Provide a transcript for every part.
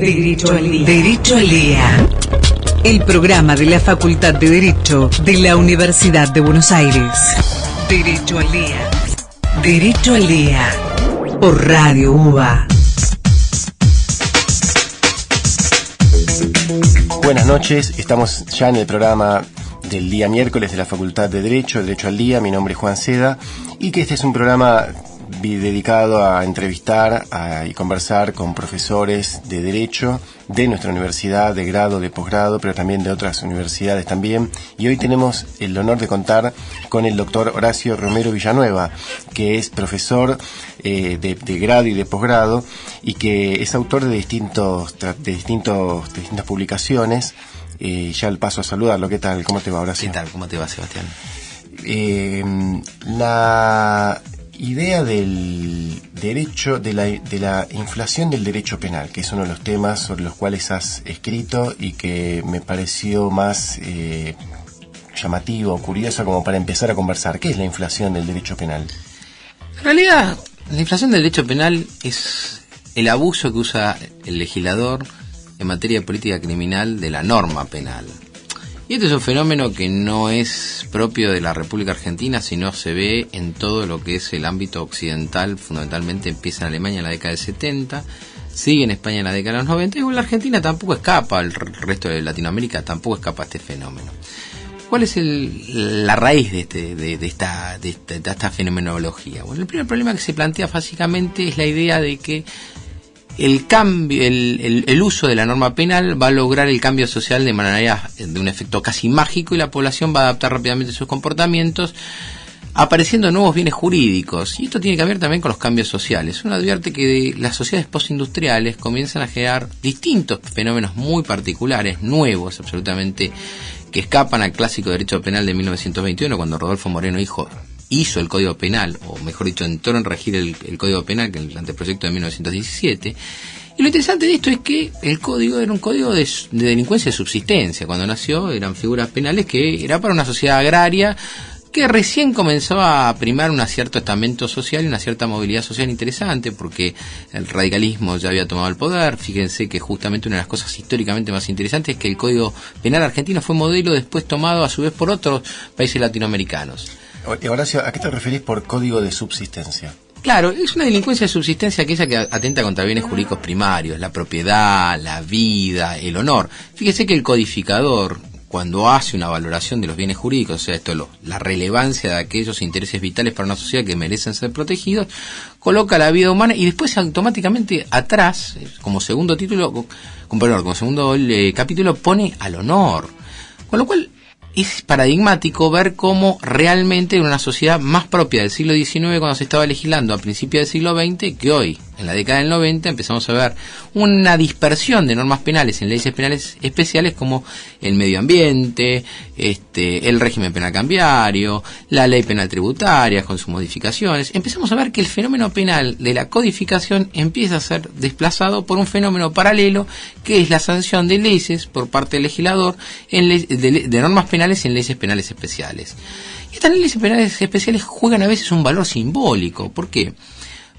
Derecho al Día. Derecho al Día. El programa de la Facultad de Derecho de la Universidad de Buenos Aires. Derecho al Día. Derecho al Día. Por Radio UBA. Buenas noches, estamos ya en el programa del día miércoles de la Facultad de Derecho, Derecho al Día. Mi nombre es Juan Seda y que este es un programa dedicado a entrevistar y conversar con profesores de Derecho de nuestra universidad, de grado, de posgrado, pero también de otras universidades también. Y hoy tenemos el honor de contar con el doctor Horacio Romero Villanueva, que es profesor de grado y de posgrado y que es autor de distintas publicaciones. Ya el paso a saludarlo. ¿Qué tal? ¿Cómo te va, Horacio? ¿Qué tal? ¿Cómo te va, Sebastián? La idea del derecho, de la inflación del derecho penal, que es uno de los temas sobre los cuales has escrito y que me pareció más llamativo, curioso, como para empezar a conversar. ¿Qué es la inflación del derecho penal? En realidad, la inflación del derecho penal es el abuso que usa el legislador en materia de política criminal de la norma penal. Y este es un fenómeno que no es propio de la República Argentina, sino se ve en todo lo que es el ámbito occidental. Fundamentalmente empieza en Alemania en la década del 70, sigue en España en la década de los 90, y la Argentina tampoco escapa, el resto de Latinoamérica tampoco escapa a este fenómeno. ¿Cuál es la raíz de esta fenomenología? Bueno, el primer problema que se plantea básicamente es la idea de que el cambio, el uso de la norma penal va a lograr el cambio social de manera, de un efecto casi mágico, y la población va a adaptar rápidamente sus comportamientos, apareciendo nuevos bienes jurídicos. Y esto tiene que ver también con los cambios sociales. Uno advierte que las sociedades postindustriales comienzan a generar distintos fenómenos muy particulares, nuevos absolutamente, que escapan al clásico derecho penal de 1921, cuando Rodolfo Moreno hizo el Código Penal, o mejor dicho, entró en regir el Código Penal, que es el anteproyecto de 1917. Y lo interesante de esto es que el código era un código de delincuencia de subsistencia. Cuando nació eran figuras penales que era para una sociedad agraria que recién comenzaba a primar un cierto estamento social y una cierta movilidad social interesante, porque el radicalismo ya había tomado el poder. Fíjense que justamente una de las cosas históricamente más interesantes es que el Código Penal argentino fue modelo después tomado a su vez por otros países latinoamericanos. Horacio, ¿a qué te referís por código de subsistencia? Claro, es una delincuencia de subsistencia aquella que atenta contra bienes jurídicos primarios, la propiedad, la vida, el honor. Fíjese que el codificador, cuando hace una valoración de los bienes jurídicos, o sea, la relevancia de aquellos intereses vitales para una sociedad que merecen ser protegidos, coloca la vida humana y después automáticamente atrás, como segundo capítulo, pone al honor. Con lo cual es paradigmático ver cómo realmente era una sociedad más propia del siglo XIX, cuando se estaba legislando a principios del siglo XX, que hoy, en la década del 90, empezamos a ver una dispersión de normas penales en leyes penales especiales como el medio ambiente, el régimen penal cambiario, la ley penal tributaria con sus modificaciones. Empezamos a ver que el fenómeno penal de la codificación empieza a ser desplazado por un fenómeno paralelo, que es la sanción de leyes por parte del legislador de normas penales en leyes penales especiales. Y estas leyes penales especiales juegan a veces un valor simbólico. ¿Por qué?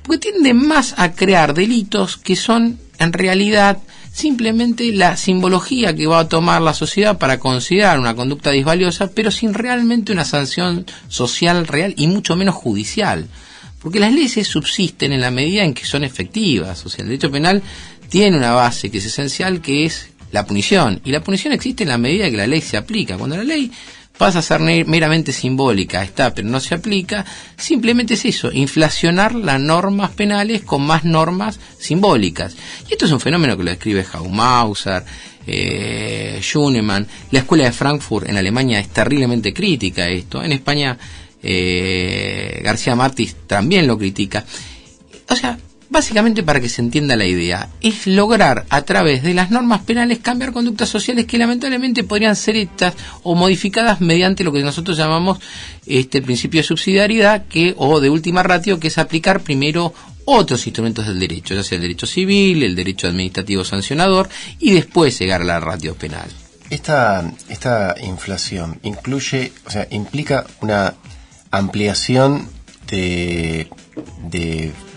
Porque tienden más a crear delitos que son, en realidad, simplemente la simbología que va a tomar la sociedad para considerar una conducta disvaliosa, pero sin realmente una sanción social real y mucho menos judicial. Porque las leyes subsisten en la medida en que son efectivas. O sea, el derecho penal tiene una base que es esencial, que es la punición. Y la punición existe en la medida que la ley se aplica. Cuando la ley pasa a ser meramente simbólica, está, pero no se aplica, simplemente es eso, inflacionar las normas penales con más normas simbólicas. Y esto es un fenómeno que lo describe Hausmauser, Schunemann. La escuela de Frankfurt en Alemania es terriblemente crítica a esto. En España, García Martí también lo critica. O sea, básicamente, para que se entienda la idea, es lograr a través de las normas penales cambiar conductas sociales que lamentablemente podrían ser hechas o modificadas mediante lo que nosotros llamamos el principio de subsidiariedad, o de última ratio, que es aplicar primero otros instrumentos del derecho, ya sea el derecho civil, el derecho administrativo sancionador, y después llegar a la ratio penal. Esta inflación implica una ampliación de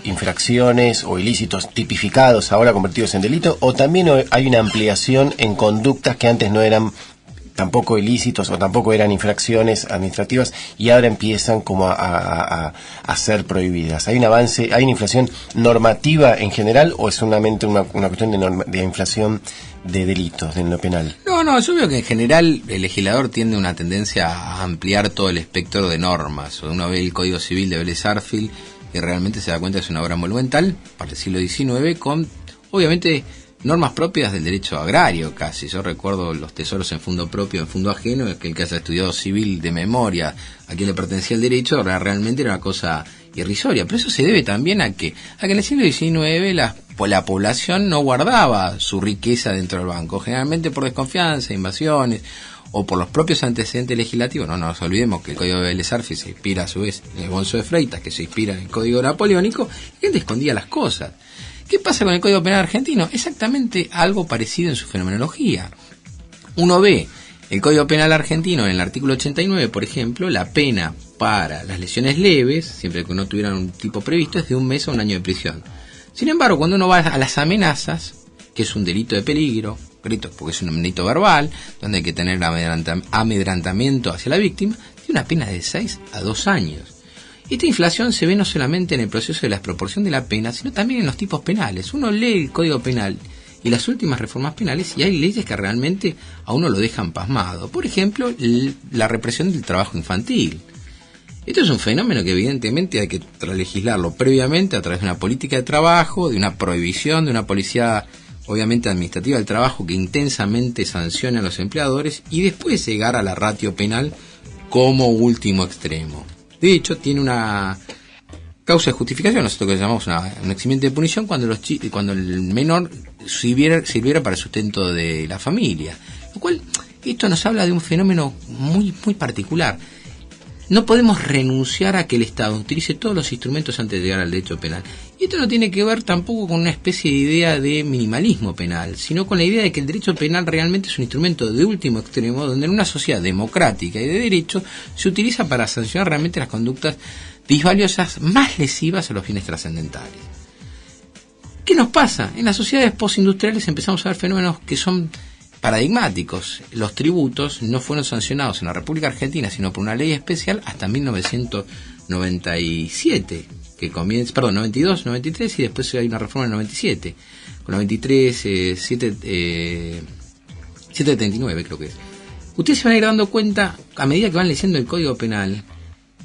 infracciones o ilícitos tipificados ahora convertidos en delito, o también hay una ampliación en conductas que antes no eran tampoco ilícitos o tampoco eran infracciones administrativas y ahora empiezan como a ser prohibidas. ¿Hay un avance, hay una inflación normativa en general o es solamente una cuestión de inflación de delitos en lo penal? No, yo veo que en general el legislador tiende una tendencia a ampliar todo el espectro de normas. Uno ve el Código Civil de Vélez Sarsfield y realmente se da cuenta que es una obra monumental para el siglo XIX con, obviamente, normas propias del derecho agrario casi. Yo recuerdo los tesoros en fondo propio, en fondo ajeno, que el que haya estudiado civil de memoria, a quien le pertenecía el derecho, realmente era una cosa irrisoria. Pero eso se debe también a que en el siglo XIX la población no guardaba su riqueza dentro del banco, generalmente por desconfianza, invasiones o por los propios antecedentes legislativos. No nos olvidemos que el Código de Vélez Sarsfield se inspira a su vez en el Bonzo de Freitas, que se inspira en el Código Napoleónico, y gente escondía las cosas. ¿Qué pasa con el Código Penal argentino? Exactamente algo parecido en su fenomenología. Uno ve el Código Penal argentino en el artículo 89, por ejemplo, la pena para las lesiones leves, siempre que no tuvieran un tipo previsto, es de 1 mes a 1 año de prisión. Sin embargo, cuando uno va a las amenazas, que es un delito de peligro, porque es un delito verbal, donde hay que tener amedrentamiento hacia la víctima, tiene una pena de 6 a 2 años. Esta inflación se ve no solamente en el proceso de la desproporción de la pena, sino también en los tipos penales. Uno lee el Código Penal y las últimas reformas penales y hay leyes que realmente a uno lo dejan pasmado. Por ejemplo, la represión del trabajo infantil. Esto es un fenómeno que evidentemente hay que legislarlo previamente a través de una política de trabajo, de una prohibición, de una policía obviamente administrativa del trabajo que intensamente sancione a los empleadores y después llegar a la ratio penal como último extremo. De hecho, tiene una causa de justificación, nosotros que llamamos un eximiente de punición, cuando el menor sirviera para el sustento de la familia. Lo cual, esto nos habla de un fenómeno muy, muy particular. No podemos renunciar a que el Estado utilice todos los instrumentos antes de llegar al derecho penal. Y esto no tiene que ver tampoco con una especie de idea de minimalismo penal, sino con la idea de que el derecho penal realmente es un instrumento de último extremo, donde en una sociedad democrática y de derecho se utiliza para sancionar realmente las conductas disvaliosas más lesivas a los fines trascendentales. ¿Qué nos pasa? En las sociedades postindustriales empezamos a ver fenómenos que son paradigmáticos. Los tributos no fueron sancionados en la República Argentina, sino por una ley especial hasta 1997, que comienza, 92, 93 y después hay una reforma en el 97, con la 23, 779 creo que es. Ustedes se van a ir dando cuenta, a medida que van leyendo el Código Penal,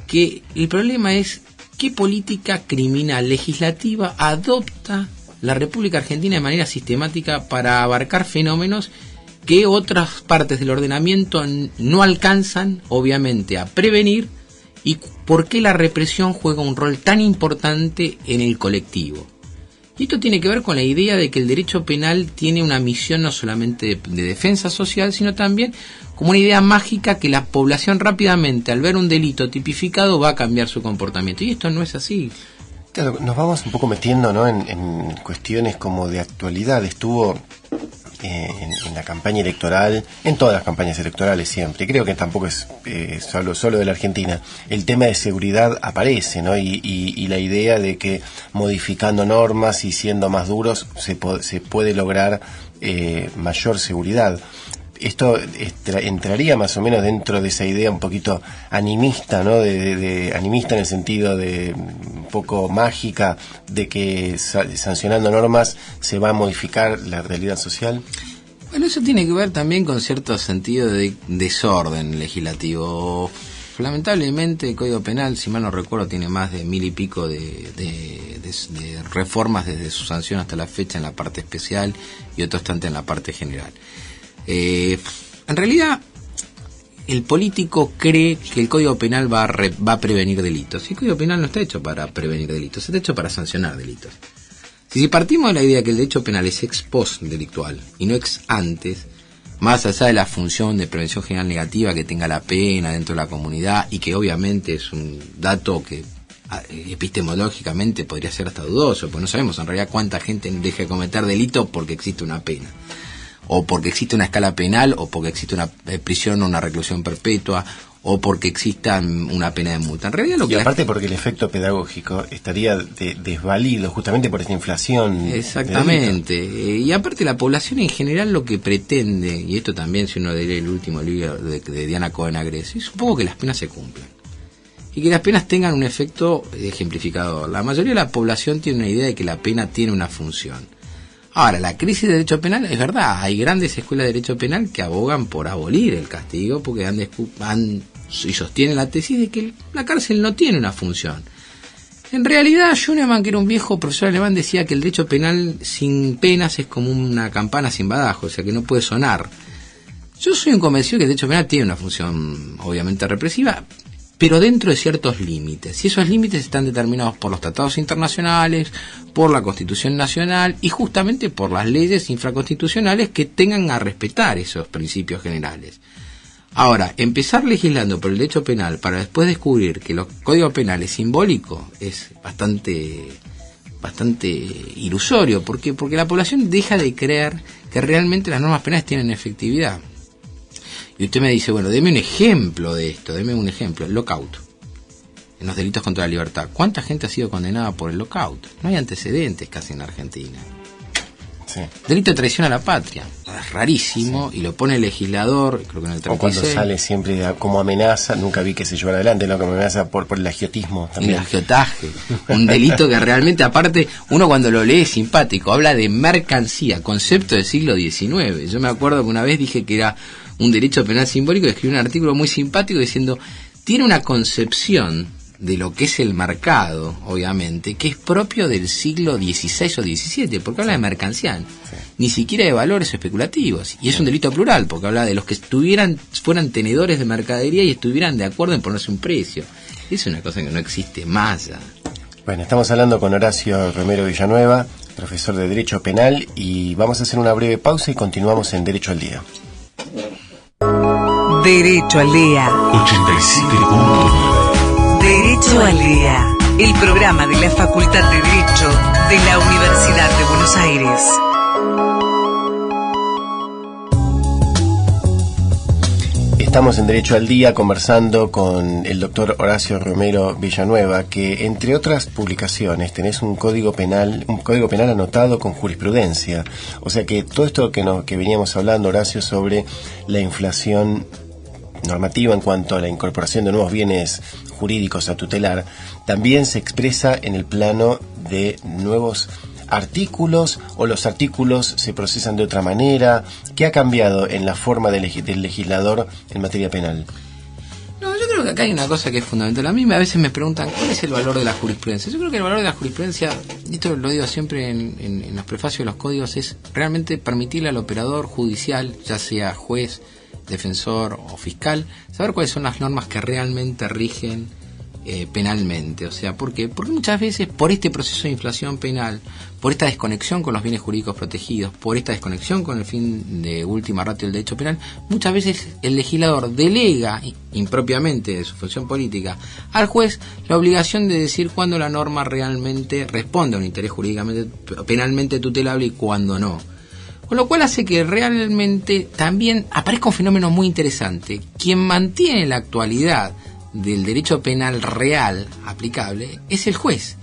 que el problema es qué política criminal legislativa adopta la República Argentina de manera sistemática para abarcar fenómenos que otras partes del ordenamiento no alcanzan, obviamente, a prevenir, y por qué la represión juega un rol tan importante en el colectivo. Y esto tiene que ver con la idea de que el derecho penal tiene una misión no solamente de defensa social, sino también como una idea mágica que la población rápidamente, al ver un delito tipificado, va a cambiar su comportamiento. Y esto no es así. Claro, nos vamos un poco metiendo, ¿no?, en cuestiones como de actualidad. Estuvo en la campaña electoral, en todas las campañas electorales siempre, creo que tampoco es solo de la Argentina, el tema de seguridad aparece, ¿no? Y la idea de que modificando normas y siendo más duros se puede lograr mayor seguridad. Esto entraría más o menos dentro de esa idea un poquito animista, ¿no? De animista en el sentido de un poco mágica, de que sancionando normas se va a modificar la realidad social. Bueno, eso tiene que ver también con cierto sentido de desorden legislativo. Lamentablemente el Código Penal, si mal no recuerdo, tiene más de 1000 y pico de reformas desde su sanción hasta la fecha en la parte especial y otros tanto en la parte general. En realidad el político cree que el Código Penal va a prevenir delitos. Y el Código Penal no está hecho para prevenir delitos, está hecho para sancionar delitos. Si partimos de la idea que el derecho penal es ex post delictual y no ex antes, más allá de la función de prevención general negativa que tenga la pena dentro de la comunidad, y que obviamente es un dato que epistemológicamente podría ser hasta dudoso, porque no sabemos en realidad cuánta gente deja de cometer delito porque existe una pena, o porque existe una escala penal, o porque existe una prisión o una reclusión perpetua, o porque exista una pena de multa. En realidad y aparte porque el efecto pedagógico estaría desvalido justamente por esta inflación. Exactamente. Y aparte la población en general lo que pretende, y esto también si uno lee el último libro de Diana Cohen Agres, es un poco que las penas se cumplan. Y que las penas tengan un efecto ejemplificador. La mayoría de la población tiene una idea de que la pena tiene una función. Ahora, la crisis de derecho penal, es verdad, hay grandes escuelas de derecho penal que abogan por abolir el castigo porque y sostienen la tesis de que la cárcel no tiene una función. En realidad, Schunemann, que era un viejo profesor alemán, decía que el derecho penal sin penas es como una campana sin badajo, o sea que no puede sonar. Yo soy un convencido que el derecho penal tiene una función obviamente represiva, pero dentro de ciertos límites. Y esos límites están determinados por los tratados internacionales, por la Constitución Nacional y justamente por las leyes infraconstitucionales que tengan a respetar esos principios generales. Ahora, empezar legislando por el derecho penal para después descubrir que el Código Penal es simbólico es bastante ilusorio. ¿Por qué? Porque la población deja de creer que realmente las normas penales tienen efectividad. Y usted me dice, bueno, deme un ejemplo de esto, deme un ejemplo, el lockout, en los delitos contra la libertad. ¿Cuánta gente ha sido condenada por el lockout? No hay antecedentes casi en Argentina. Sí. Delito de traición a la patria, es rarísimo, sí. Y lo pone el legislador, creo que en el 36. O cuando sale siempre como amenaza, nunca vi que se llevara adelante, ¿no? Como amenaza por el agiotismo también. El agiotaje, un delito que realmente, aparte, uno cuando lo lee es simpático, habla de mercancía, concepto del siglo XIX. Yo me acuerdo que una vez dije que era un derecho penal simbólico y escribí un artículo muy simpático diciendo, tiene una concepción de lo que es el mercado, obviamente, que es propio del siglo XVI o XVII, porque habla de mercancía, ni siquiera de valores especulativos, y es un delito plural, porque habla de los que fueran tenedores de mercadería y estuvieran de acuerdo en ponerse un precio. Es una cosa que no existe más ya. Bueno, estamos hablando con Horacio Romero Villanueva, profesor de Derecho Penal, y vamos a hacer una breve pausa y continuamos en Derecho al Día. Derecho al Día 87.9. Derecho al Día, el programa de la Facultad de Derecho de la Universidad de Buenos Aires. Estamos en Derecho al Día conversando con el doctor Horacio Romero Villanueva, que entre otras publicaciones tenés un código penal anotado con jurisprudencia. O sea que todo esto que veníamos hablando, Horacio, sobre la inflación normativa en cuanto a la incorporación de nuevos bienes jurídicos a tutelar, también se expresa en el plano de nuevos artículos, o los artículos se procesan de otra manera. ¿Qué ha cambiado en la forma del legislador en materia penal? No, yo creo que acá hay una cosa que es fundamental. A mí a veces me preguntan ¿cuál es el valor de la jurisprudencia? Yo creo que el valor de la jurisprudencia, y esto lo digo siempre en los prefacios de los códigos, es realmente permitirle al operador judicial, ya sea juez, defensor o fiscal, saber cuáles son las normas que realmente rigen penalmente. O sea, ¿por qué? Porque muchas veces por este proceso de inflación penal, por esta desconexión con los bienes jurídicos protegidos, por esta desconexión con el fin de última ratio del derecho penal, muchas veces el legislador delega impropiamente de su función política al juez la obligación de decir cuándo la norma realmente responde a un interés jurídicamente penalmente tutelable y cuándo no. Con lo cual hace que realmente también aparezca un fenómeno muy interesante. Quien mantiene la actualidad del derecho penal real aplicable es el juez.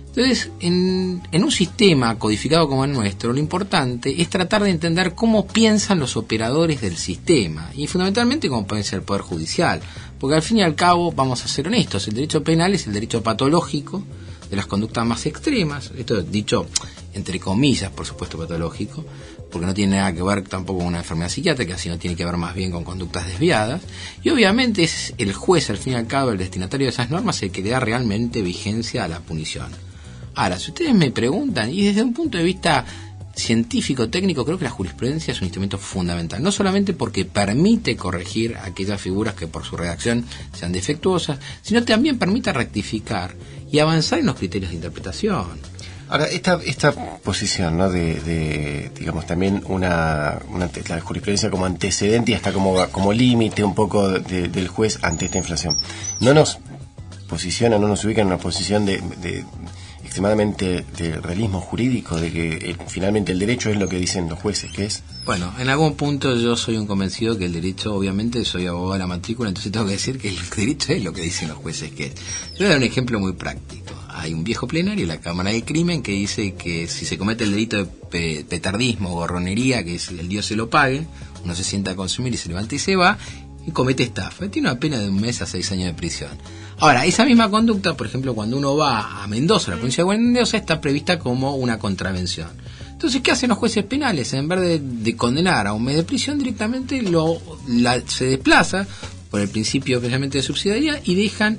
Entonces, en un sistema codificado como el nuestro, lo importante es tratar de entender cómo piensan los operadores del sistema, y fundamentalmente cómo puede ser el Poder Judicial, porque al fin y al cabo, vamos a ser honestos, el derecho penal es el derecho patológico de las conductas más extremas, esto dicho entre comillas, por supuesto patológico, porque no tiene nada que ver tampoco con una enfermedad psiquiátrica, sino tiene que ver más bien con conductas desviadas, y obviamente es el juez, al fin y al cabo, el destinatario de esas normas, el que le da realmente vigencia a la punición. Ahora, si ustedes me preguntan, y desde un punto de vista científico, técnico, creo que la jurisprudencia es un instrumento fundamental, no solamente porque permite corregir aquellas figuras que por su redacción sean defectuosas, sino también permite rectificar y avanzar en los criterios de interpretación. Ahora, esta posición, ¿no? de digamos, también la jurisprudencia como antecedente y hasta como límite un poco del juez ante esta inflación, no nos posiciona, no nos ubica en una posición de extremadamente de realismo jurídico, de que finalmente el derecho es lo que dicen los jueces, que es? Bueno, en algún punto yo soy un convencido que el derecho, obviamente soy abogado de la matrícula, entonces tengo que decir que el derecho es lo que dicen los jueces que es. Yo voy a dar un ejemplo muy práctico. Hay un viejo plenario en la Cámara del Crimen que dice que si se comete el delito de petardismo o gorronería, que es el Dios se lo pague, uno se sienta a consumir y se levanta y se va, y comete estafa. Tiene una pena de 1 mes a 6 años de prisión. Ahora, esa misma conducta, por ejemplo, cuando uno va a Mendoza, la provincia de Mendoza, está prevista como una contravención. Entonces, ¿qué hacen los jueces penales? En vez de condenar a 1 mes de prisión, directamente se desplaza por el principio precisamente de subsidiariedad y dejan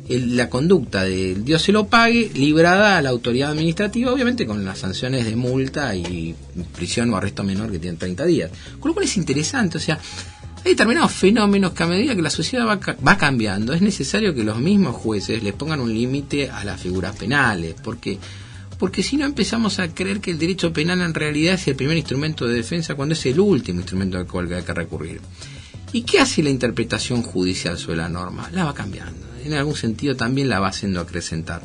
la conducta del Dios se lo pague librada a la autoridad administrativa, obviamente con las sanciones de multa y prisión o arresto menor que tienen 30 días. Con lo cual es interesante, o sea, hay determinados fenómenos que a medida que la sociedad va cambiando, es necesario que los mismos jueces les pongan un límite a las figuras penales, porque si no empezamos a creer que el derecho penal en realidad es el primer instrumento de defensa cuando es el último instrumento al cual hay que recurrir. ¿Y qué hace la interpretación judicial sobre la norma? La va cambiando, en algún sentido también la va haciendo acrecentar.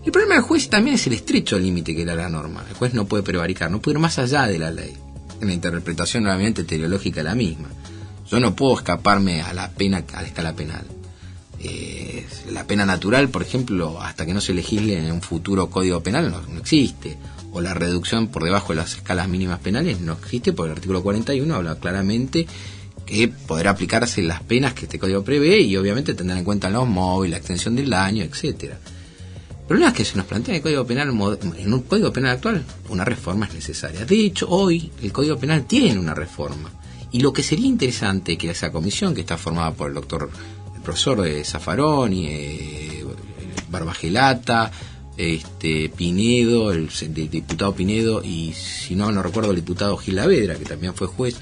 El problema del juez también es el estrecho límite que da la norma. El juez no puede prevaricar, no puede ir más allá de la ley, en la interpretación nuevamente teleológica de la misma. Yo no puedo escaparme a la pena, a la escala penal. La pena natural, por ejemplo, hasta que no se legisle en un futuro código penal, no existe. O la reducción por debajo de las escalas mínimas penales no existe, porque el artículo 41 habla claramente que podrá aplicarse las penas que este código prevé y obviamente tendrán en cuenta los móviles, la extensión del daño, etcétera. El problema es que se nos plantea en el Código Penal, en un Código Penal actual, una reforma es necesaria. De hecho, hoy el Código Penal tiene una reforma. Y lo que sería interesante que esa comisión, que está formada por el profesor Zaffaroni, Barbagelata, Pinedo, el diputado Pinedo, y si no recuerdo, el diputado Gil Lavedra, que también fue juez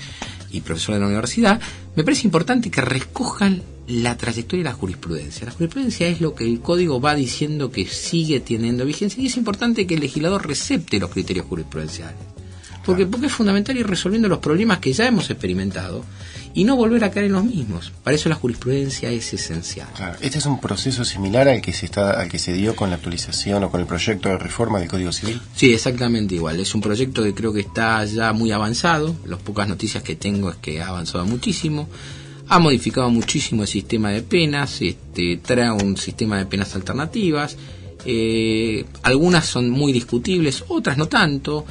y profesor de la universidad, me parece importante que recojan la trayectoria de la jurisprudencia. La jurisprudencia es lo que el código va diciendo que sigue teniendo vigencia, y es importante que el legislador recepte los criterios jurisprudenciales. Porque es fundamental ir resolviendo los problemas que ya hemos experimentado y no volver a caer en los mismos. Para eso la jurisprudencia es esencial. Claro. Este es un proceso similar al que se dio con la actualización o con el proyecto de reforma del Código Civil. Sí, exactamente igual. Es un proyecto que creo que está ya muy avanzado. Las pocas noticias que tengo es que ha avanzado muchísimo. Ha modificado muchísimo el sistema de penas. Trae un sistema de penas alternativas. Algunas son muy discutibles, otras no tanto.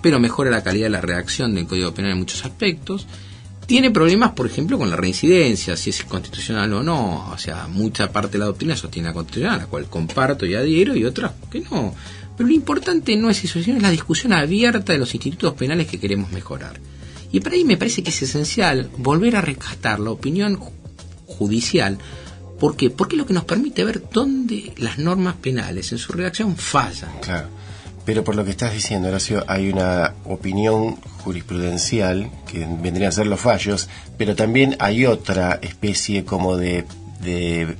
Pero mejora la calidad de la redacción del Código Penal en muchos aspectos. Tiene problemas, por ejemplo, con la reincidencia, si es constitucional o no. O sea, mucha parte de la doctrina sostiene la constitucional, a la cual comparto y adhiero, y otras que no. Pero lo importante no es eso, sino es la discusión abierta de los institutos penales que queremos mejorar. Y para ahí me parece que es esencial volver a rescatar la opinión judicial. ¿Por qué? Porque es lo que nos permite ver dónde las normas penales en su redacción fallan. Claro. Pero por lo que estás diciendo, Horacio, hay una opinión jurisprudencial que vendrían a ser los fallos, pero también hay otra especie como de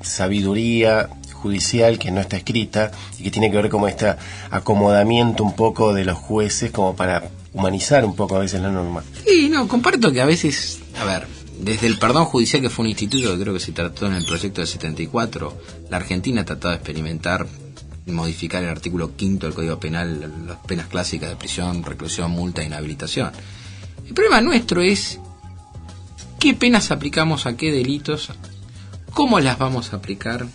sabiduría judicial que no está escrita y que tiene que ver como este acomodamiento un poco de los jueces como para humanizar un poco a veces la norma. Sí, no, comparto que a veces, desde el perdón judicial, que fue un instituto que creo que se trató en el proyecto del 74, la Argentina ha tratado de experimentar modificar el artículo 5 del Código Penal, las penas clásicas de prisión, reclusión, multa e inhabilitación. El problema nuestro es qué penas aplicamos a qué delitos, cómo las vamos a aplicar,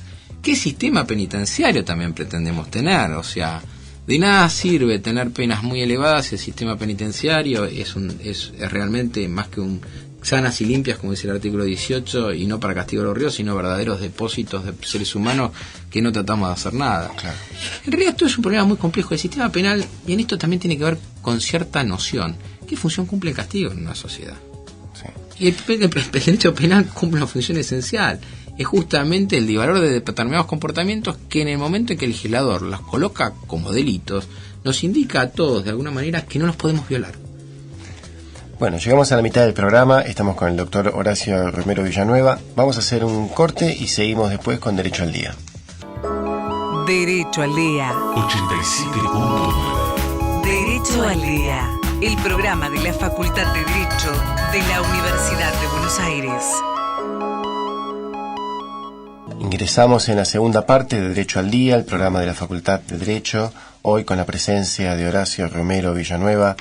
qué sistema penitenciario también pretendemos tener. O sea, de nada sirve tener penas muy elevadas si el sistema penitenciario es realmente más que un sanas y limpias, como dice el artículo 18, y no para castigo de los ríos, sino verdaderos depósitos de seres humanos que no tratamos de hacer nada. Claro. En realidad esto es un problema muy complejo. El sistema penal, y en esto también tiene que ver con cierta noción. ¿Qué función cumple el castigo en una sociedad? Sí. Y el derecho penal cumple una función esencial. Es justamente el disvalor de determinados comportamientos que en el momento en que el legislador los coloca como delitos, nos indica a todos de alguna manera que no los podemos violar. Bueno, llegamos a la mitad del programa, estamos con el doctor Horacio Romero Villanueva. Vamos a hacer un corte y seguimos después con Derecho al Día. Derecho al Día. 87.9. Derecho al Día. El programa de la Facultad de Derecho de la Universidad de Buenos Aires. Ingresamos en la segunda parte de Derecho al Día, el programa de la Facultad de Derecho. hoy con la presencia de Horacio Romero Villanueva.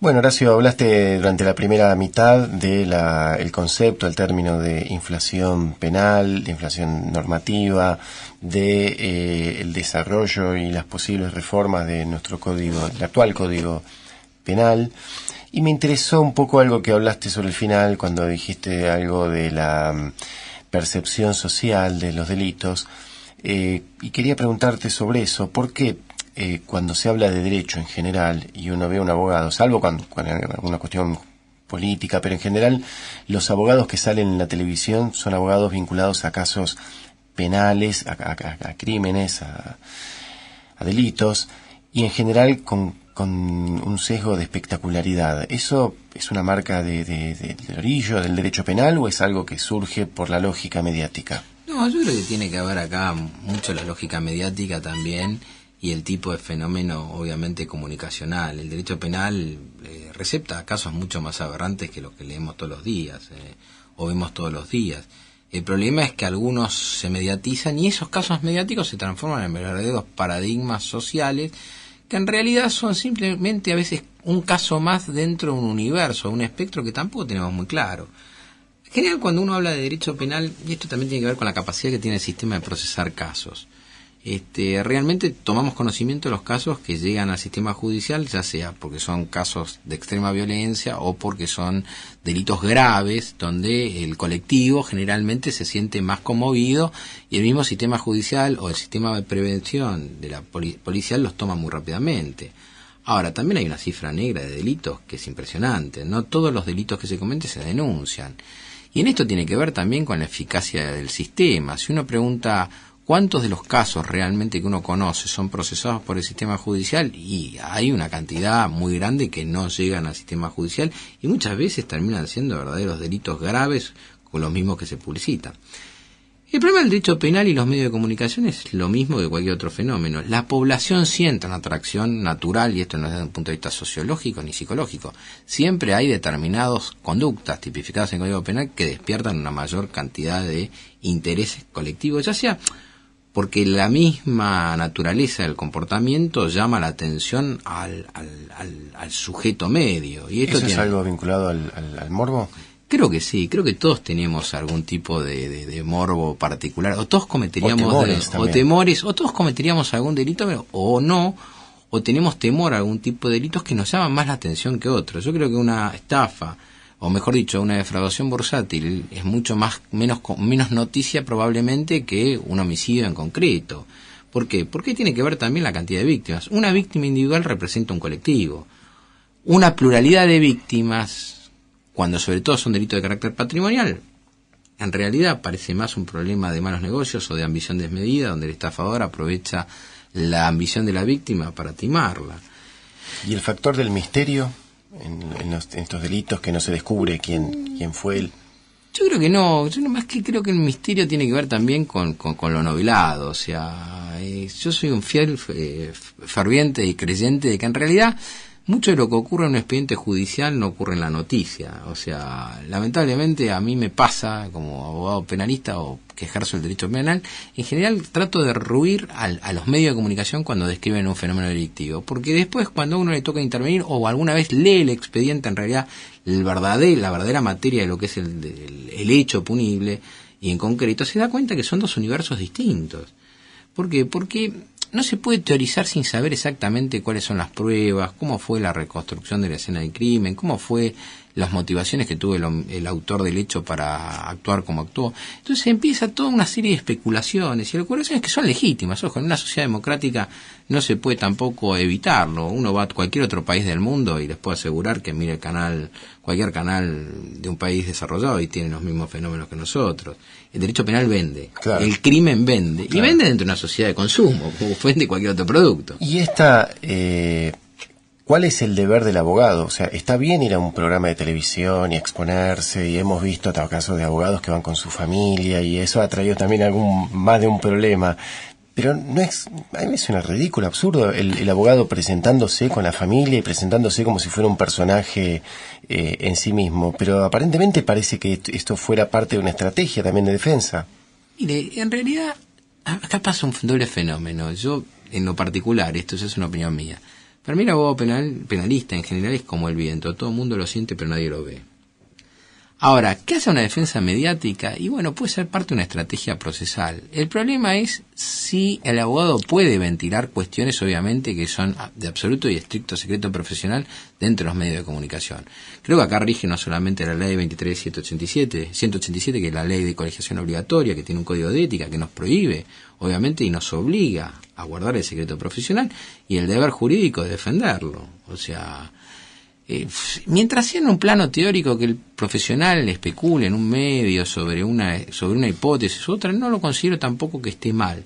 Bueno, Horacio, hablaste durante la primera mitad de el concepto, el término de inflación penal, de inflación normativa, de el desarrollo y las posibles reformas de nuestro código, el actual código penal. Y me interesó un poco algo que hablaste sobre el final, cuando dijiste algo de la percepción social de los delitos. Y quería preguntarte sobre eso. ¿Por qué cuando se habla de derecho en general y uno ve a un abogado, salvo cuando hay alguna cuestión política, pero en general los abogados que salen en la televisión son abogados vinculados a casos penales, a crímenes, a delitos, y en general con un sesgo de espectacularidad? ¿Eso es una marca del orillo, del derecho penal, o es algo que surge por la lógica mediática? No, yo creo que tiene que haber acá mucho la lógica mediática también, y el tipo de fenómeno obviamente comunicacional. El derecho penal recepta casos mucho más aberrantes que los que leemos todos los días o vemos todos los días. El problema es que algunos se mediatizan y esos casos mediáticos se transforman en verdaderos paradigmas sociales que en realidad son simplemente a veces un caso más dentro de un universo, un espectro que tampoco tenemos muy claro. En general, cuando uno habla de derecho penal, y esto también tiene que ver con la capacidad que tiene el sistema de procesar casos, realmente tomamos conocimiento de los casos que llegan al sistema judicial, ya sea porque son casos de extrema violencia o porque son delitos graves, donde el colectivo generalmente se siente más conmovido y el mismo sistema judicial o el sistema de prevención de la policial los toma muy rápidamente. Ahora, también hay una cifra negra de delitos que es impresionante. No todos los delitos que se cometen se denuncian. Y en esto tiene que ver también con la eficacia del sistema. Si uno pregunta ¿cuántos de los casos realmente que uno conoce son procesados por el sistema judicial? Y hay una cantidad muy grande que no llegan al sistema judicial y muchas veces terminan siendo verdaderos delitos graves con los mismos que se publicitan. El problema del derecho penal y los medios de comunicación es lo mismo que cualquier otro fenómeno. La población siente una atracción natural, y esto no es desde un punto de vista sociológico ni psicológico. Siempre hay determinadas conductas tipificadas en el Código Penal que despiertan una mayor cantidad de intereses colectivos, ya sea porque la misma naturaleza del comportamiento llama la atención al sujeto medio. Y esto ¿Eso es algo vinculado al morbo? Creo que sí, creo que todos tenemos algún tipo de morbo particular, o todos cometeríamos temores, o todos cometeríamos algún delito, o no, o tenemos temor a algún tipo de delitos que nos llaman más la atención que otros. Yo creo que una estafa, o mejor dicho, una defraudación bursátil es mucho menos noticia probablemente que un homicidio en concreto. ¿Por qué? Porque tiene que ver también la cantidad de víctimas. Una víctima individual representa un colectivo. Una pluralidad de víctimas, cuando sobre todo son delitos de carácter patrimonial, en realidad parece más un problema de malos negocios o de ambición desmedida, donde el estafador aprovecha la ambición de la víctima para timarla. ¿Y el factor del misterio en estos delitos, que no se descubre quién fue él? Yo creo que no, yo más que creo que el misterio tiene que ver también con lo novelado. O sea, yo soy un fiel ferviente y creyente de que en realidad mucho de lo que ocurre en un expediente judicial no ocurre en la noticia. O sea, lamentablemente a mí me pasa, como abogado penalista o que ejerzo el derecho penal, en general trato de ruir a los medios de comunicación cuando describen un fenómeno delictivo. Porque después, cuando a uno le toca intervenir o alguna vez lee el expediente, en realidad la verdadera materia de lo que es el hecho punible, y en concreto, se da cuenta que son dos universos distintos. ¿Por qué? Porque no se puede teorizar sin saber exactamente cuáles son las pruebas, cómo fue la reconstrucción de la escena del crimen, cómo fue las motivaciones que tuvo el autor del hecho para actuar como actuó. Entonces empieza toda una serie de especulaciones, y especulaciones que son legítimas. Ojo, en una sociedad democrática no se puede tampoco evitarlo. Uno va a cualquier otro país del mundo y les puedo asegurar que mire cualquier canal de un país desarrollado, y tienen los mismos fenómenos que nosotros. El derecho penal vende, claro. El crimen vende, claro. Y vende dentro de una sociedad de consumo, como vende cualquier otro producto. Y ¿cuál es el deber del abogado? O sea, está bien ir a un programa de televisión y exponerse, y hemos visto casos de abogados que van con su familia, y eso ha traído también más de un problema. Pero no es, a mí me suena ridículo, absurdo, el abogado presentándose con la familia y presentándose como si fuera un personaje en sí mismo. Pero aparentemente parece que esto fuera parte de una estrategia también de defensa. Mire, en realidad acá pasa un doble fenómeno. Yo en lo particular, esto ya es una opinión mía, para mí el abogado penalista en general es como el viento, todo el mundo lo siente pero nadie lo ve. Ahora, ¿qué hace una defensa mediática? Y bueno, puede ser parte de una estrategia procesal. El problema es si el abogado puede ventilar cuestiones, obviamente, que son de absoluto y estricto secreto profesional dentro de los medios de comunicación. Creo que acá rige no solamente la ley 23.187, que es la ley de colegiación obligatoria, que tiene un código de ética que nos prohíbe, obviamente, y nos obliga a guardar el secreto profesional, y el deber jurídico de defenderlo. O sea, mientras sea en un plano teórico que el profesional especule en un medio sobre una hipótesis u otra, no lo considero tampoco que esté mal.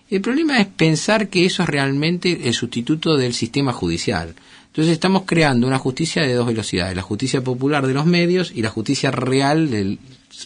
El problema es pensar que eso es realmente el sustituto del sistema judicial. Entonces estamos creando una justicia de dos velocidades, la justicia popular de los medios y la justicia real del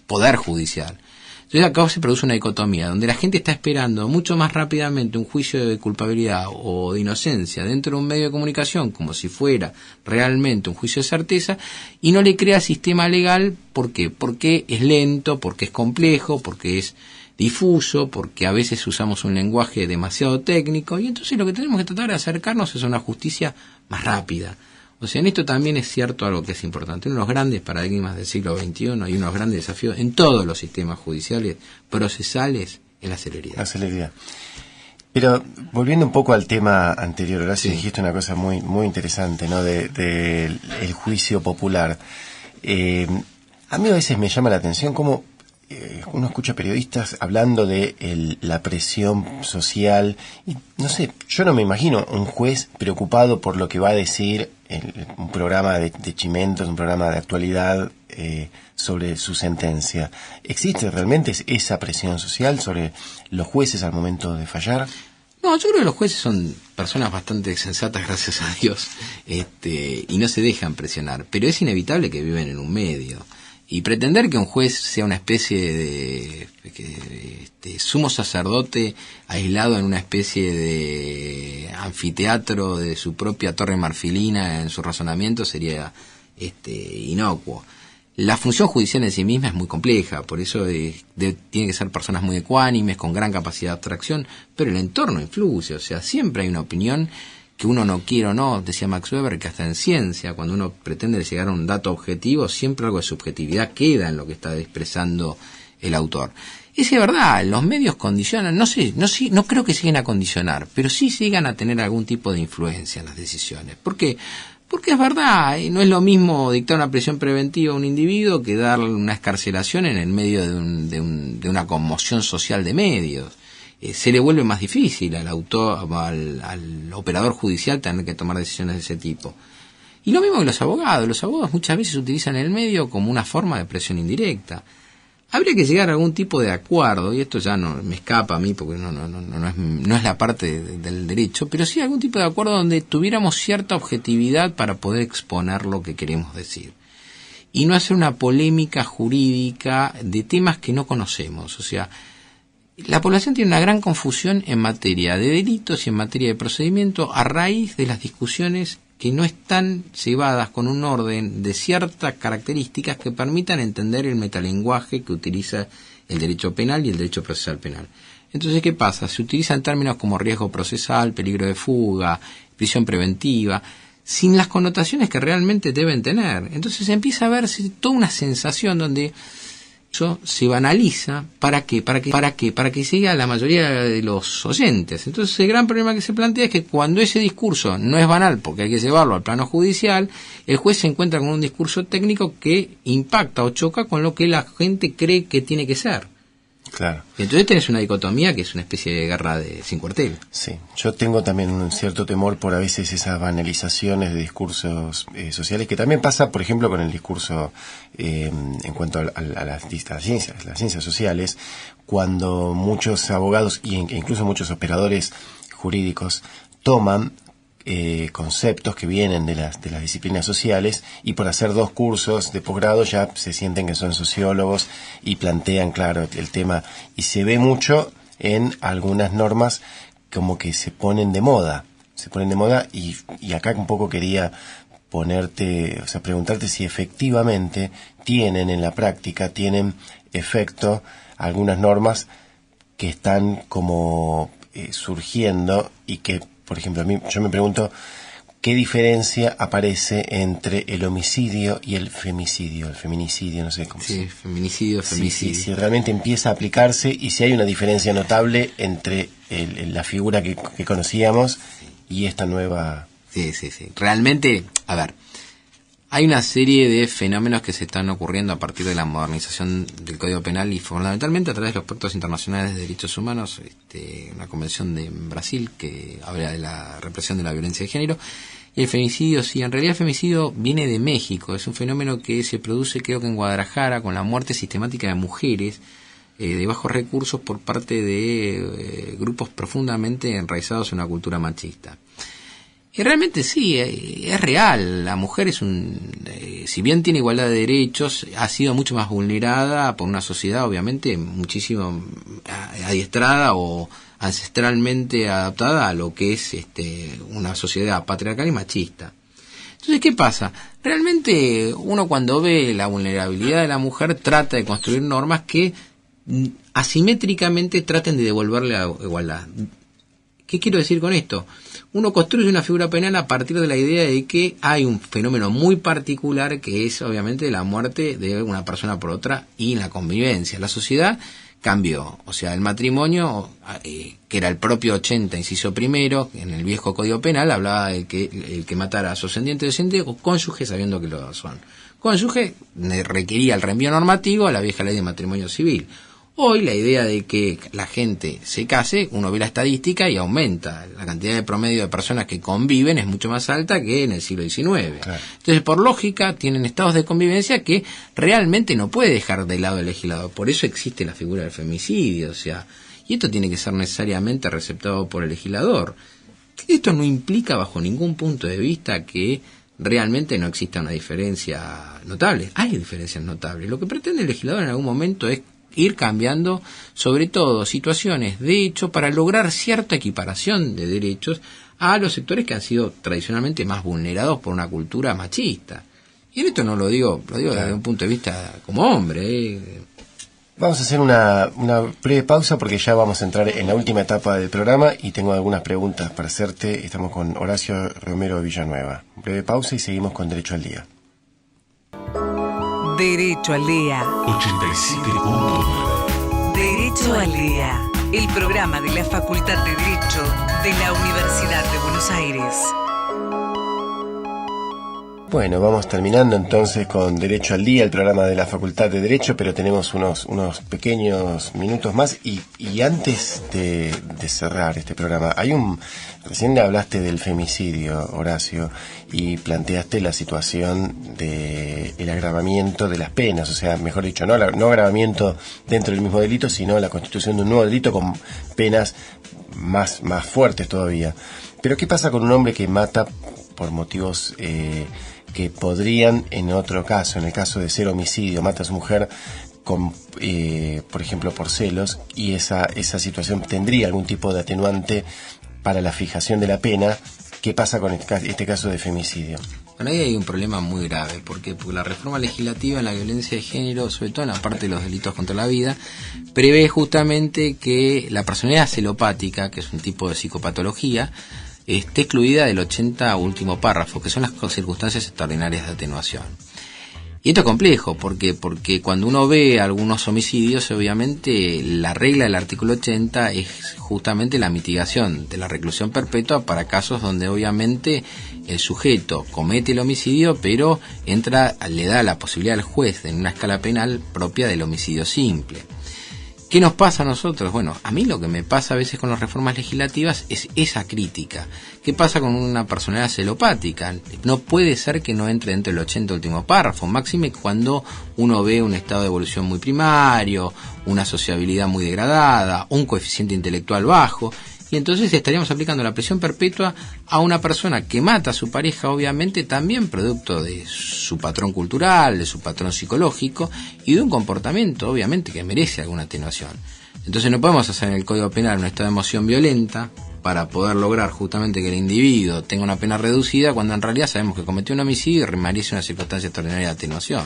poder judicial. Entonces acá se produce una dicotomía, donde la gente está esperando mucho más rápidamente un juicio de culpabilidad o de inocencia dentro de un medio de comunicación, como si fuera realmente un juicio de certeza, y no le crea sistema legal. ¿Por qué? Porque es lento, porque es complejo, porque es difuso, porque a veces usamos un lenguaje demasiado técnico, y entonces lo que tenemos que tratar de acercarnos es a una justicia más rápida. O sea, en esto también es cierto algo que es importante. Uno de los grandes paradigmas del siglo XXI y uno de los grandes desafíos en todos los sistemas judiciales procesales es la celeridad. La celeridad. Pero volviendo un poco al tema anterior, ahora sí dijiste una cosa muy muy interesante, ¿no? De el juicio popular. A mí a veces me llama la atención cómo uno escucha periodistas hablando de la presión social y no sé, yo no me imagino un juez preocupado por lo que va a decir un programa de Chimentos, un programa de actualidad sobre su sentencia. ¿Existe realmente esa presión social sobre los jueces al momento de fallar? No, yo creo que los jueces son personas bastante sensatas, gracias a Dios, y no se dejan presionar, pero es inevitable que viven en un medio. Y pretender que un juez sea una especie de sumo sacerdote aislado en una especie de anfiteatro de su propia torre marfilina en su razonamiento sería inocuo. La función judicial en sí misma es muy compleja, por eso tienen que ser personas muy ecuánimes, con gran capacidad de abstracción, pero el entorno influye, o sea, siempre hay una opinión que uno no quiere o no, decía Max Weber, que hasta en ciencia, cuando uno pretende llegar a un dato objetivo, siempre algo de subjetividad queda en lo que está expresando el autor. Es verdad, los medios condicionan, no creo que lleguen a condicionar, pero sí llegan a tener algún tipo de influencia en las decisiones. ¿Por qué? Porque es verdad, no es lo mismo dictar una prisión preventiva a un individuo que darle una excarcelación en el medio de una conmoción social de medios. Se le vuelve más difícil al operador judicial tener que tomar decisiones de ese tipo. Y lo mismo que los abogados muchas veces utilizan el medio como una forma de presión indirecta. Habría que llegar a algún tipo de acuerdo, y esto ya no me escapa a mí porque no es la parte del derecho, pero sí algún tipo de acuerdo donde tuviéramos cierta objetividad para poder exponer lo que queremos decir. Y no hacer una polémica jurídica de temas que no conocemos, o sea, la población tiene una gran confusión en materia de delitos y en materia de procedimiento a raíz de las discusiones que no están llevadas con un orden de ciertas características que permitan entender el metalenguaje que utiliza el derecho penal y el derecho procesal penal. Entonces, ¿qué pasa? Se utilizan términos como riesgo procesal, peligro de fuga, prisión preventiva, sin las connotaciones que realmente deben tener. Entonces empieza a verse toda una sensación donde eso se banaliza para que llegue a la mayoría de los oyentes. Entonces el gran problema que se plantea es que cuando ese discurso no es banal porque hay que llevarlo al plano judicial, el juez se encuentra con un discurso técnico que impacta o choca con lo que la gente cree que tiene que ser. Claro. Entonces tenés una dicotomía que es una especie de guerra sin cuartel. Sí, yo tengo también un cierto temor por a veces esas banalizaciones de discursos sociales, que también pasa, por ejemplo, con el discurso en cuanto a las ciencias sociales, cuando muchos abogados e incluso muchos operadores jurídicos toman conceptos que vienen de las disciplinas sociales y por hacer 2 cursos de posgrado ya se sienten que son sociólogos y plantean, claro, el tema, y se ve mucho en algunas normas como que se ponen de moda y acá un poco quería preguntarte si efectivamente en la práctica tienen efecto algunas normas que están como surgiendo y que, por ejemplo, yo me pregunto qué diferencia aparece entre el homicidio y el feminicidio, no sé cómo Sí, feminicidio. si realmente empieza a aplicarse y si hay una diferencia notable entre la figura que conocíamos y esta nueva... Sí. Realmente, a ver, hay una serie de fenómenos que se están ocurriendo a partir de la modernización del Código Penal y fundamentalmente a través de los pactos internacionales de derechos humanos, una convención de Brasil que habla de la represión de la violencia de género. Y el femicidio, sí, en realidad el femicidio viene de México, es un fenómeno que se produce creo que en Guadalajara con la muerte sistemática de mujeres de bajos recursos por parte de grupos profundamente enraizados en una cultura machista. Y realmente sí, es real. La mujer si bien tiene igualdad de derechos, ha sido mucho más vulnerada por una sociedad obviamente muchísimo adiestrada o ancestralmente adaptada a lo que es una sociedad patriarcal y machista. Entonces, ¿qué pasa? Realmente uno cuando ve la vulnerabilidad de la mujer trata de construir normas que asimétricamente traten de devolverle la igualdad. ¿Qué quiero decir con esto? Uno construye una figura penal a partir de la idea de que hay un fenómeno muy particular que es obviamente la muerte de una persona por otra y la convivencia. La sociedad cambió, o sea, el matrimonio, que era el propio 80, inciso primero, en el viejo Código Penal hablaba de que el que matara a su ascendiente o descendiente o cónyuge sabiendo que lo son. Cónyuge requería el reenvío normativo a la vieja ley de matrimonio civil. Hoy la idea de que la gente se case, uno ve la estadística y aumenta. La cantidad de promedio de personas que conviven es mucho más alta que en el siglo XIX. Claro. Entonces, por lógica, tienen estados de convivencia que realmente no puede dejar de lado el legislador. Por eso existe la figura del femicidio. O sea, y esto tiene que ser necesariamente receptado por el legislador. Esto no implica bajo ningún punto de vista que realmente no exista una diferencia notable. Hay diferencias notables. Lo que pretende el legislador en algún momento es ir cambiando, sobre todo, situaciones de hecho para lograr cierta equiparación de derechos a los sectores que han sido tradicionalmente más vulnerados por una cultura machista. Y en esto no lo digo desde un punto de vista como hombre. Vamos a hacer una breve pausa porque ya vamos a entrar en la última etapa del programa y tengo algunas preguntas para hacerte. Estamos con Horacio Romero Villanueva. Breve pausa y seguimos con Derecho al Día. Derecho al Día. 87.9. Derecho al Día. El programa de la Facultad de Derecho de la Universidad de Buenos Aires. Bueno, vamos terminando entonces con Derecho al Día, el programa de la Facultad de Derecho, pero tenemos unos pequeños minutos más y antes de cerrar este programa, recién hablaste del femicidio, Horacio, y planteaste la situación del agravamiento de las penas, o sea, mejor dicho, no agravamiento dentro del mismo delito, sino la constitución de un nuevo delito con penas más fuertes todavía. Pero ¿qué pasa con un hombre que mata por motivos que podrían, en otro caso, en el caso de ser homicidio, mata a su mujer por ejemplo, por celos, y esa situación tendría algún tipo de atenuante para la fijación de la pena? ¿Qué pasa con este caso de femicidio? Bueno, ahí hay un problema muy grave, porque la reforma legislativa en la violencia de género, sobre todo en la parte de los delitos contra la vida, prevé justamente que la personalidad celopática, que es un tipo de psicopatología, esté excluida del 80 último párrafo, que son las circunstancias extraordinarias de atenuación. Y esto es complejo, porque cuando uno ve algunos homicidios, obviamente la regla del artículo 80 es justamente la mitigación de la reclusión perpetua para casos donde obviamente el sujeto comete el homicidio, pero le da la posibilidad al juez en una escala penal propia del homicidio simple. ¿Qué nos pasa a nosotros? Bueno, a mí lo que me pasa a veces con las reformas legislativas es esa crítica. ¿Qué pasa con una personalidad celopática? No puede ser que no entre dentro del 80 último párrafo, máxime cuando uno ve un estado de evolución muy primario, una sociabilidad muy degradada, un coeficiente intelectual bajo, y entonces estaríamos aplicando la prisión perpetua a una persona que mata a su pareja, obviamente también producto de su patrón cultural, de su patrón psicológico y de un comportamiento obviamente que merece alguna atenuación. Entonces no podemos hacer en el Código Penal un estado de emoción violenta para poder lograr justamente que el individuo tenga una pena reducida cuando en realidad sabemos que cometió un homicidio y merece una circunstancia extraordinaria de atenuación.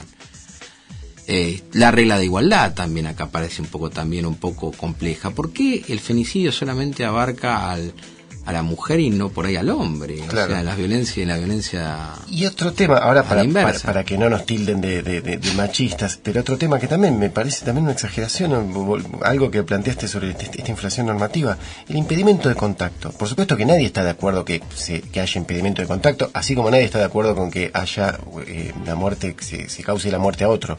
La regla de igualdad también acá parece un poco compleja. ¿Por qué el femicidio solamente abarca a la mujer y no por ahí al hombre? Claro. O sea, la violencia... Y otro tema, ahora a la inversa. para que no nos tilden de machistas, pero otro tema que también me parece también una exageración, algo que planteaste sobre esta inflación normativa, el impedimento de contacto. Por supuesto que nadie está de acuerdo que haya impedimento de contacto, así como nadie está de acuerdo con que haya la muerte, se cause la muerte a otro.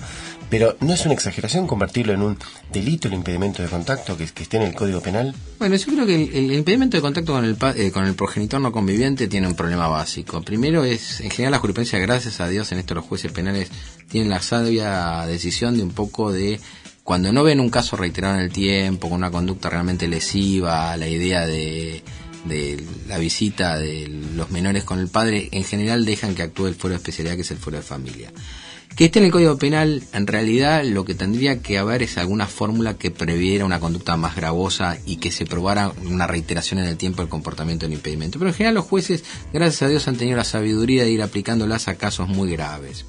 Pero ¿no es una exageración convertirlo en un delito el impedimento de contacto que esté en el Código Penal? Bueno, yo creo que el impedimento de contacto con el progenitor no conviviente tiene un problema básico. Primero es, en general la jurisprudencia, gracias a Dios, en esto los jueces penales tienen la sabia decisión de un poco de, cuando no ven un caso reiterado en el tiempo, con una conducta realmente lesiva, la idea de la visita de los menores con el padre, en general dejan que actúe el fuero de especialidad, que es el fuero de familia. Que esté en el Código Penal, en realidad lo que tendría que haber es alguna fórmula que previera una conducta más gravosa y que se probara una reiteración en el tiempo del comportamiento del impedimento. Pero en general los jueces, gracias a Dios, han tenido la sabiduría de ir aplicándolas a casos muy graves.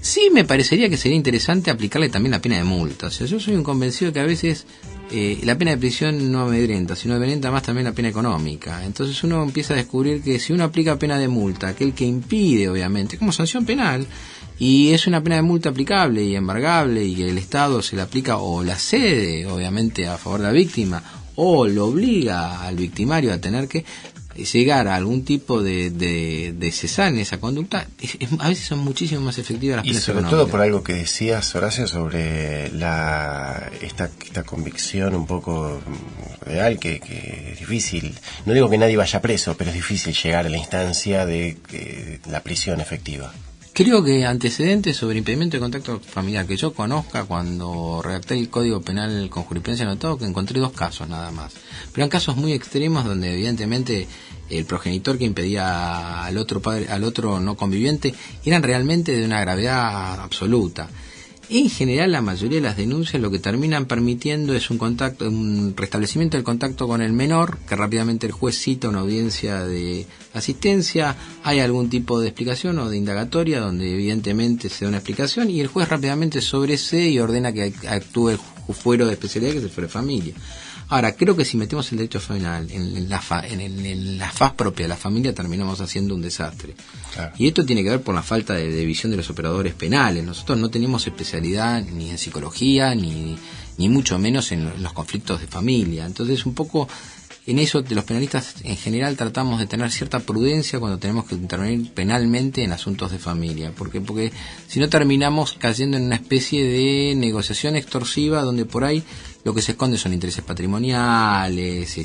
Sí me parecería que sería interesante aplicarle también la pena de multa. O sea, yo soy un convencido que a veces la pena de prisión no amedrenta, sino amedrenta más también la pena económica. Entonces uno empieza a descubrir que si uno aplica pena de multa, aquel que impide, obviamente, como sanción penal, y es una pena de multa aplicable y embargable, y que el Estado se la aplica o la cede, obviamente, a favor de la víctima, o lo obliga al victimario a tener que llegar a algún tipo de cesar en esa conducta, a veces son muchísimo más efectivas las penas económicas. Y sobre todo por algo que decías, Horacio, sobre esta convicción un poco real, que es difícil, no digo que nadie vaya preso, pero es difícil llegar a la instancia de la prisión efectiva. Creo que antecedentes sobre impedimento de contacto familiar que yo conozca, cuando redacté el Código Penal con jurisprudencia anotado, que encontré 2 casos nada más. Pero eran casos muy extremos donde evidentemente el progenitor que impedía al otro no conviviente eran realmente de una gravedad absoluta. En general, la mayoría de las denuncias lo que terminan permitiendo es un restablecimiento del contacto con el menor, que rápidamente el juez cita una audiencia de asistencia, hay algún tipo de explicación o de indagatoria donde evidentemente se da una explicación y el juez rápidamente sobresee y ordena que actúe el fuero de especialidad, que es el fuero de familia. Ahora, creo que si metemos el derecho penal en la faz propia de la familia, terminamos haciendo un desastre. Claro. Y esto tiene que ver por la falta de visión de los operadores penales. Nosotros no tenemos especialidad ni en psicología, ni mucho menos en los conflictos de familia. Entonces, un poco en eso, de los penalistas en general tratamos de tener cierta prudencia cuando tenemos que intervenir penalmente en asuntos de familia. Porque si no terminamos cayendo en una especie de negociación extorsiva donde por ahí lo que se esconde son intereses patrimoniales,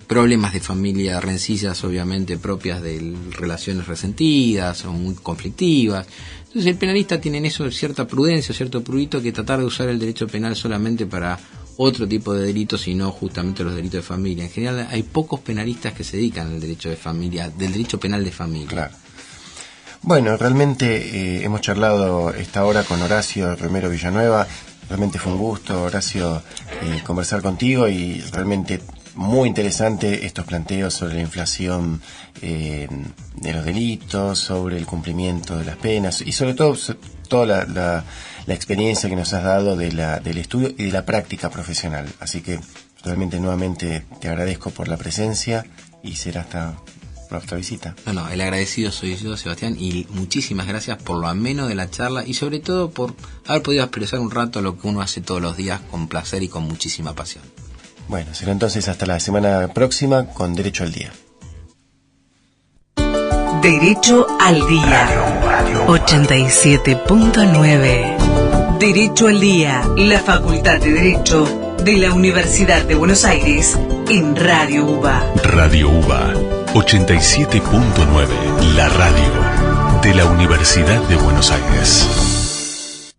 problemas de familia, rencillas obviamente propias de relaciones resentidas o muy conflictivas. Entonces el penalista tiene en eso cierta prudencia, cierto prurito, que tratar de usar el derecho penal solamente para otro tipo de delitos y no justamente los delitos de familia. En general hay pocos penalistas que se dedican al derecho de familia, del derecho penal de familia. Claro. Bueno, realmente hemos charlado esta hora con Horacio Romero Villanueva. Realmente fue un gusto, Horacio, conversar contigo, y realmente muy interesante estos planteos sobre la inflación de los delitos, sobre el cumplimiento de las penas y sobre todo toda la experiencia que nos has dado del estudio y de la práctica profesional. Así que realmente nuevamente te agradezco por la presencia y será hasta nuestra visita. No, el agradecido soy yo, Sebastián, y muchísimas gracias por lo ameno de la charla y sobre todo por haber podido expresar un rato lo que uno hace todos los días con placer y con muchísima pasión. Bueno, será entonces hasta la semana próxima con Derecho al Día. Derecho al Día 87.9. Derecho al Día, la Facultad de Derecho de la Universidad de Buenos Aires en Radio UBA. Radio UBA 87.9, la radio de la Universidad de Buenos Aires.